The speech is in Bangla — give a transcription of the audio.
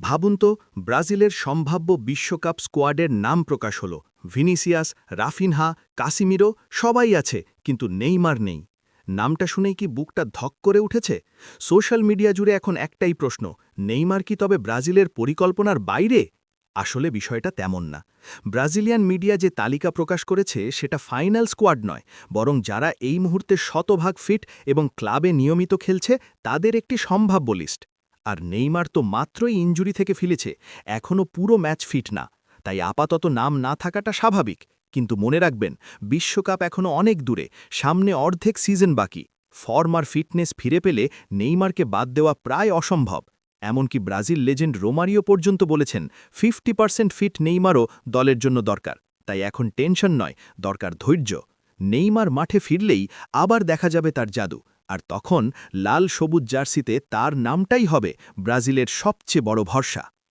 ভাবুন তো, ব্রাজিলের সম্ভাব্য বিশ্বকাপ স্কোয়াডের নাম প্রকাশ হল। ভিনিসিয়াস, রাফিনহা, কাসিমিরো সবাই আছে, কিন্তু নেইমার নেই। নামটা শুনেই কি বুকটা ধক করে উঠেছে? সোশ্যাল মিডিয়া জুড়ে এখন একটাই প্রশ্ন, নেইমার কি তবে ব্রাজিলের পরিকল্পনার বাইরে? আসলে বিষয়টা তেমন না। ব্রাজিলিয়ান মিডিয়া যে তালিকা প্রকাশ করেছে সেটা ফাইনাল স্কোয়াড নয়, বরং যারা এই মুহূর্তে শতভাগ ফিট এবং ক্লাবে নিয়মিত খেলছে তাদের একটি সম্ভাব্য লিস্ট। আর নেইমার তো মাত্রই ইনজুরি থেকে ফিরেছে, এখনও পুরো ম্যাচ ফিট না। তাই আপাতত নাম না থাকাটা স্বাভাবিক। কিন্তু মনে রাখবেন, বিশ্বকাপ এখনও অনেক দূরে, সামনে অর্ধেক সিজন বাকি। ফর্ম আর ফিটনেস ফিরে পেলে নেইমারকে বাদ দেওয়া প্রায় অসম্ভব। এমনকি ব্রাজিল লেজেন্ড রোমারিও পর্যন্ত বলেছেন 50% ফিট নেইমারও দলের জন্য দরকার। তাই এখন টেনশন নয়, দরকার ধৈর্য। নেইমার মাঠে ফিরলেই আবার দেখা যাবে তার জাদু। আর তখন লাল সবুজ জার্সিতে তার নামটাই হবে ব্রাজিলের সবচেয়ে বড় ভরসা।